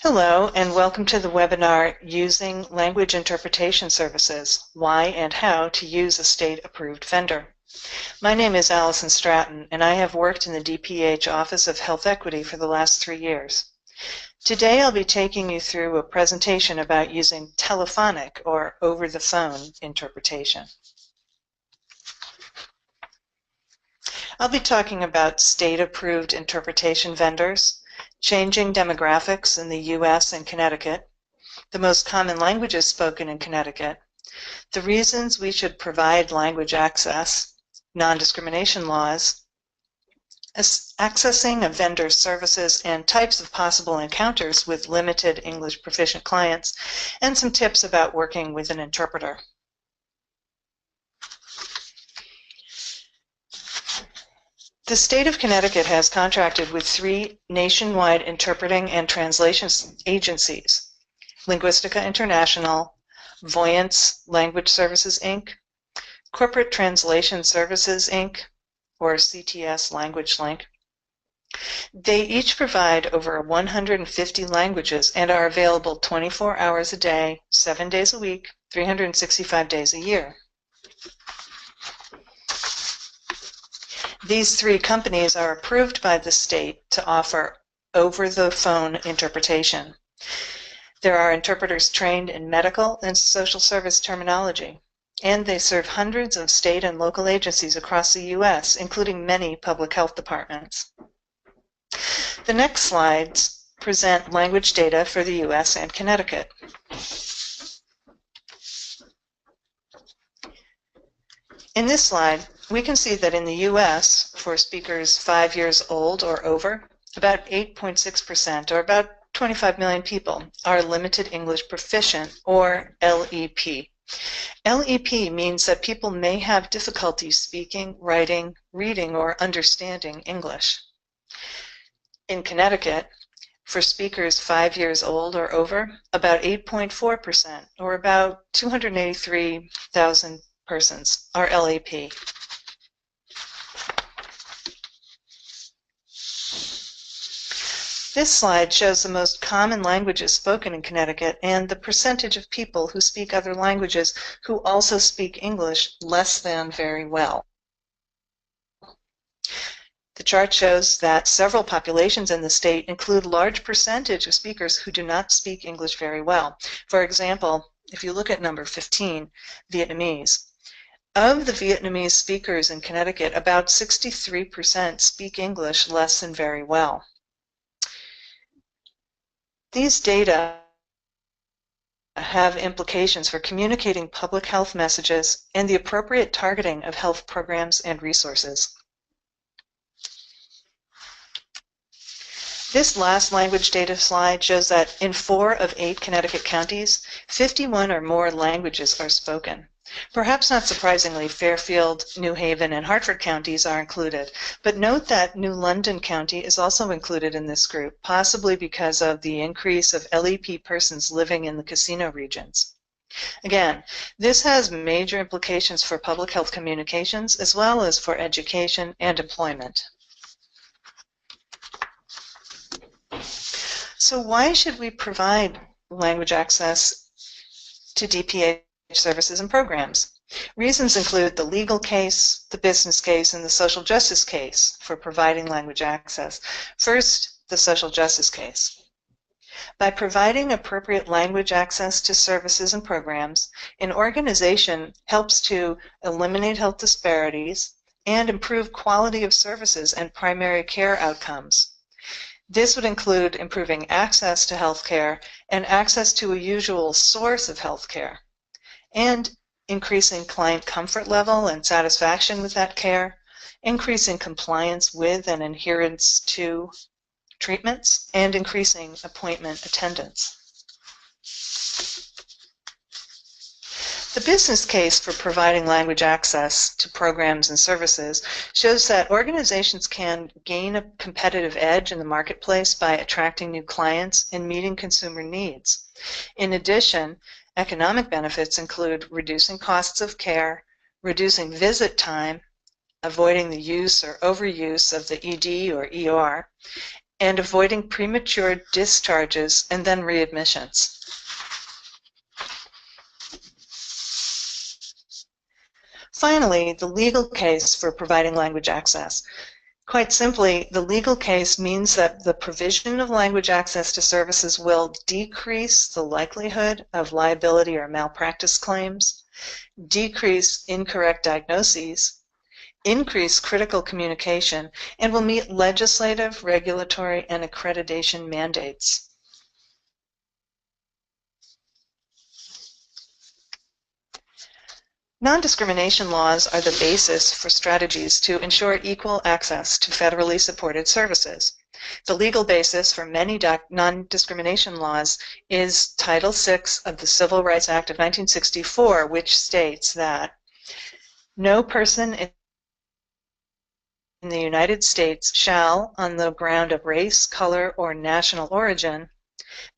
Hello, and welcome to the webinar, Using Language Interpretation Services, Why and How to Use a State-Approved Vendor. My name is Allison Stratton, and I have worked in the DPH Office of Health Equity for the last 3 years. Today I'll be taking you through a presentation about using telephonic or over-the-phone interpretation. I'll be talking about state-approved interpretation vendors, changing demographics in the U.S. and Connecticut, the most common languages spoken in Connecticut, the reasons we should provide language access, non-discrimination laws, accessing a vendor's services and types of possible encounters with limited English proficient clients, and some tips about working with an interpreter. The state of Connecticut has contracted with 3 nationwide interpreting and translation agencies: Linguistica International, Voyance Language Services, Inc., Corporate Translation Services, Inc., or CTS Language Link. They each provide over 150 languages and are available 24 hours a day, 7 days a week, 365 days a year. These 3 companies are approved by the state to offer over-the-phone interpretation. There are interpreters trained in medical and social service terminology, and they serve hundreds of state and local agencies across the U.S., including many public health departments. The next slides present language data for the U.S. and Connecticut. In this slide, we can see that in the U.S., for speakers 5 years old or over, about 8.6%, or about 25 million people, are limited English proficient, or LEP. LEP means that people may have difficulty speaking, writing, reading, or understanding English. In Connecticut, for speakers 5 years old or over, about 8.4%, or about 283,000 persons, are LEP. This slide shows the most common languages spoken in Connecticut and the percentage of people who speak other languages who also speak English less than very well. The chart shows that several populations in the state include a large percentage of speakers who do not speak English very well. For example, if you look at number 15, Vietnamese. Of the Vietnamese speakers in Connecticut, about 63% speak English less than very well. These data have implications for communicating public health messages and the appropriate targeting of health programs and resources. This last language data slide shows that in 4 of 8 Connecticut counties, 51 or more languages are spoken. Perhaps not surprisingly, Fairfield, New Haven, and Hartford counties are included, but note that New London County is also included in this group, possibly because of the increase of LEP persons living in the casino regions. Again, this has major implications for public health communications as well as for education and employment. So why should we provide language access to DPH services and programs? Reasons include the legal case, the business case, and the social justice case for providing language access. First, the social justice case. By providing appropriate language access to services and programs, an organization helps to eliminate health disparities and improve quality of services and primary care outcomes. This would include improving access to health care and access to a usual source of health care, and increasing client comfort level and satisfaction with that care, increasing compliance with and adherence to treatments, and increasing appointment attendance. The business case for providing language access to programs and services shows that organizations can gain a competitive edge in the marketplace by attracting new clients and meeting consumer needs. In addition, economic benefits include reducing costs of care, reducing visit time, avoiding the use or overuse of the ED or ER, and avoiding premature discharges and then readmissions. Finally, the legal case for providing language access. Quite simply, the legal case means that the provision of language access to services will decrease the likelihood of liability or malpractice claims, decrease incorrect diagnoses, increase critical communication, and will meet legislative, regulatory, and accreditation mandates. Non-discrimination laws are the basis for strategies to ensure equal access to federally supported services. The legal basis for many non-discrimination laws is Title VI of the Civil Rights Act of 1964, which states that no person in the United States shall, on the ground of race, color, or national origin,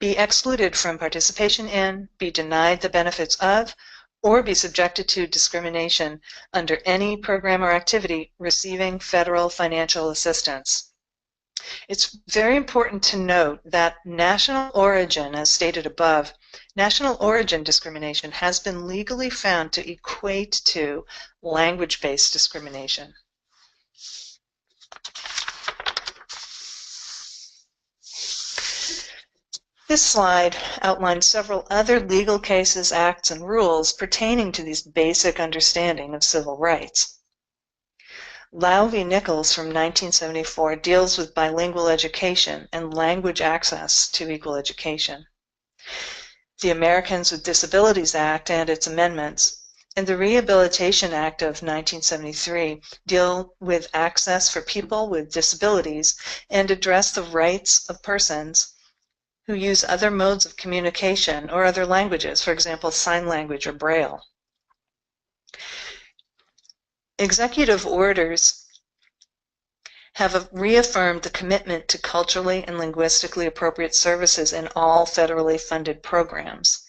be excluded from participation in, be denied the benefits of, or be subjected to discrimination under any program or activity receiving federal financial assistance. It's very important to note that national origin, as stated above, national origin discrimination has been legally found to equate to language-based discrimination. This slide outlines several other legal cases, acts, and rules pertaining to this basic understanding of civil rights. Lau v. Nichols from 1974 deals with bilingual education and language access to equal education. The Americans with Disabilities Act and its amendments and the Rehabilitation Act of 1973 deal with access for people with disabilities and address the rights of persons who use other modes of communication or other languages, for example, sign language or Braille. Executive orders have reaffirmed the commitment to culturally and linguistically appropriate services in all federally funded programs.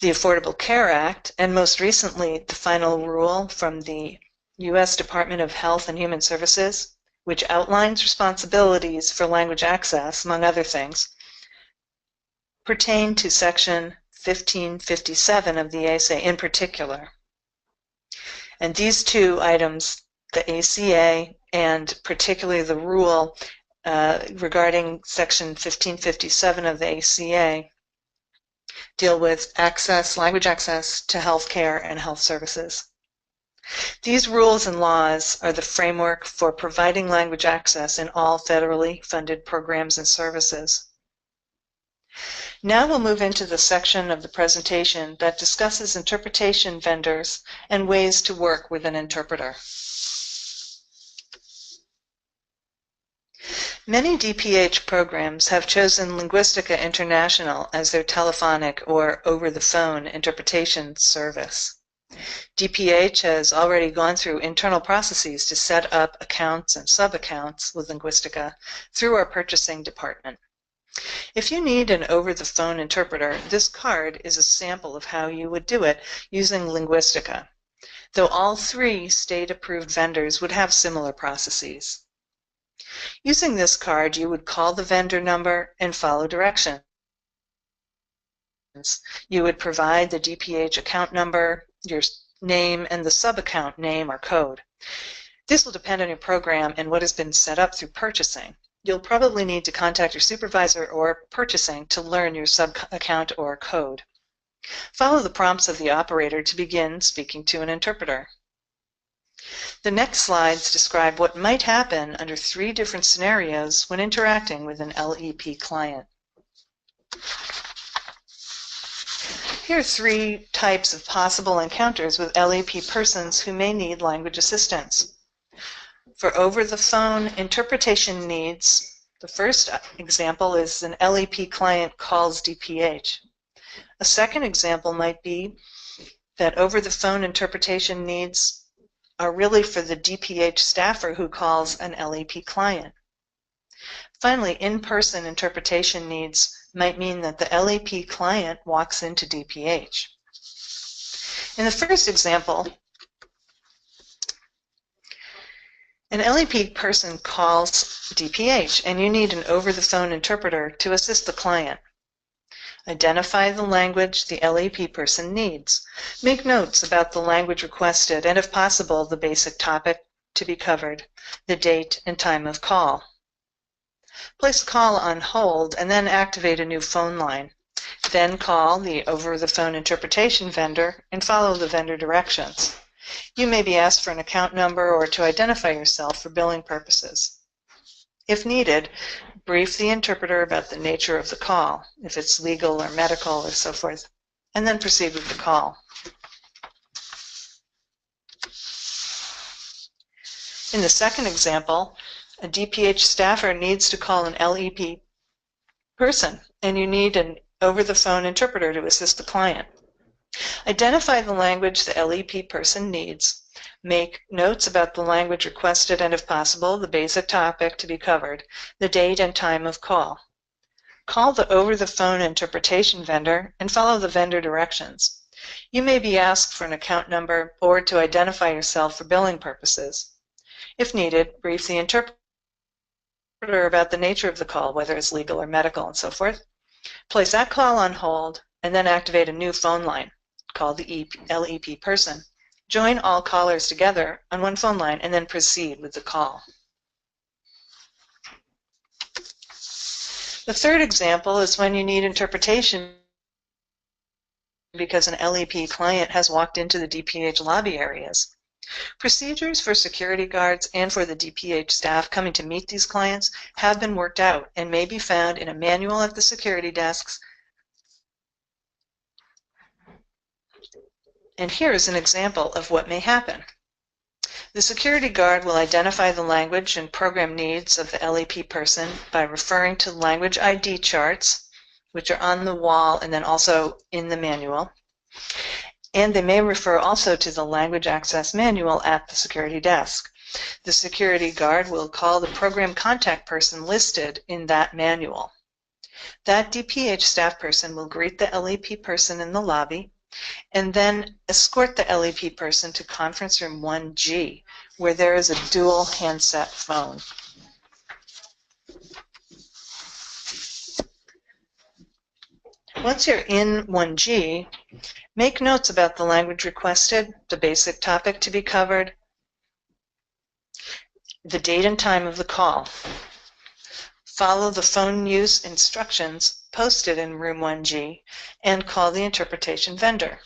The Affordable Care Act, and most recently the final rule from the U.S. Department of Health and Human Services, which outlines responsibilities for language access, among other things, pertain to Section 1557 of the ACA in particular. And these two items, the ACA and particularly the rule regarding Section 1557 of the ACA, deal with access, language access to health care and health services. These rules and laws are the framework for providing language access in all federally funded programs and services. Now we'll move into the section of the presentation that discusses interpretation vendors and ways to work with an interpreter. Many DPH programs have chosen Linguistica International as their telephonic or over-the-phone interpretation service. DPH has already gone through internal processes to set up accounts and sub-accounts with Linguistica through our purchasing department. If you need an over-the-phone interpreter, this card is a sample of how you would do it using Linguistica, though all three state-approved vendors would have similar processes. Using this card, you would call the vendor number and follow directions. You would provide the DPH account number, your name, and the sub-account name or code. This will depend on your program and what has been set up through purchasing. You'll probably need to contact your supervisor or purchasing to learn your sub-account or code. Follow the prompts of the operator to begin speaking to an interpreter. The next slides describe what might happen under 3 different scenarios when interacting with an LEP client. Here are 3 types of possible encounters with LEP persons who may need language assistance. For over-the-phone interpretation needs, the first example is an LEP client calls DPH. A second example might be that over-the-phone interpretation needs are really for the DPH staffer who calls an LEP client. Finally, in-person interpretation needs might mean that the LEP client walks into DPH. In the first example, An LEP person calls DPH, and you need an over-the-phone interpreter to assist the client. Identify the language the LEP person needs. Make notes about the language requested and, if possible, the basic topic to be covered, the date and time of call. Place the call on hold and then activate a new phone line. Then call the over-the-phone interpretation vendor and follow the vendor directions. You may be asked for an account number or to identify yourself for billing purposes. If needed, brief the interpreter about the nature of the call, if it's legal or medical or so forth, and then proceed with the call. In the second example, a DPH staffer needs to call an LEP person, and you need an over-the-phone interpreter to assist the client. Identify the language the LEP person needs. Make notes about the language requested and, if possible, the basic topic to be covered, the date and time of call. Call the over-the-phone interpretation vendor and follow the vendor directions. You may be asked for an account number or to identify yourself for billing purposes. If needed, brief the interpreter about the nature of the call, whether it's legal or medical and so forth. Place that call on hold and then activate a new phone line. Call the LEP person. Join all callers together on one phone line and then proceed with the call. The third example is when you need interpretation because an LEP client has walked into the DPH lobby areas. Procedures for security guards and for the DPH staff coming to meet these clients have been worked out and may be found in a manual at the security desks. And here is an example of what may happen. The security guard will identify the language and program needs of the LEP person by referring to language ID charts, which are on the wall and then also in the manual. And they may refer also to the language access manual at the security desk. The security guard will call the program contact person listed in that manual. That DPH staff person will greet the LEP person in the lobby and then escort the LEP person to conference room 1G, where there is a dual handset phone. Once you're in 1G, make notes about the language requested, the basic topic to be covered, the date and time of the call. Follow the phone use instructions posted in room 1G and call the interpretation vendor.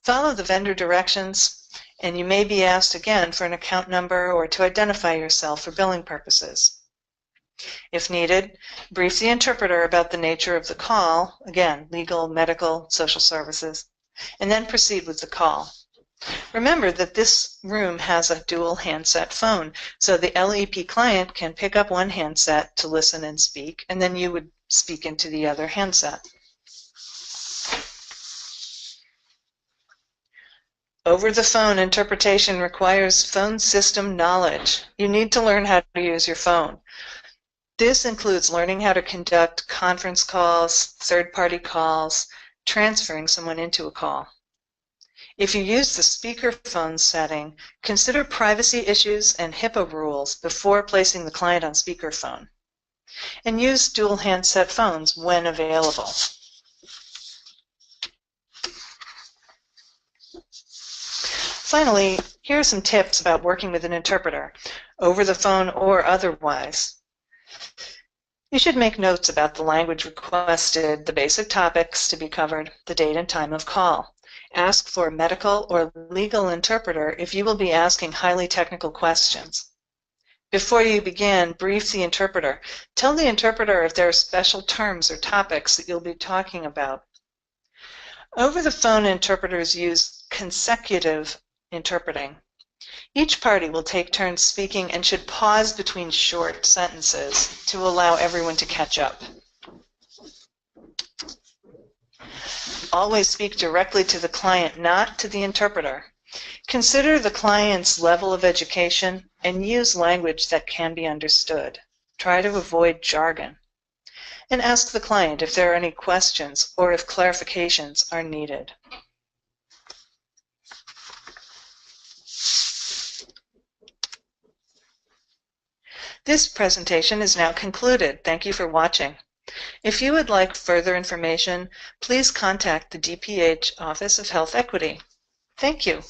Follow the vendor directions, and you may be asked again for an account number or to identify yourself for billing purposes. If needed, brief the interpreter about the nature of the call, again, legal, medical, social services, and then proceed with the call. Remember that this room has a dual handset phone, so the LEP client can pick up one handset to listen and speak, and then you would speak into the other handset. Over-the-phone interpretation requires phone system knowledge. You need to learn how to use your phone. This includes learning how to conduct conference calls, third-party calls, transferring someone into a call. If you use the speakerphone setting, consider privacy issues and HIPAA rules before placing the client on speakerphone. And use dual handset phones when available. Finally, here are some tips about working with an interpreter, over the phone or otherwise. You should make notes about the language requested, the basic topics to be covered, the date and time of call. Ask for a medical or legal interpreter if you will be asking highly technical questions. Before you begin, brief the interpreter. Tell the interpreter if there are special terms or topics that you'll be talking about. Over-the-phone interpreters use consecutive interpreting. Each party will take turns speaking and should pause between short sentences to allow everyone to catch up. Always speak directly to the client, not to the interpreter. Consider the client's level of education and use language that can be understood. Try to avoid jargon. And ask the client if there are any questions or if clarifications are needed. This presentation is now concluded. Thank you for watching. If you would like further information, please contact the DPH Office of Health Equity. Thank you.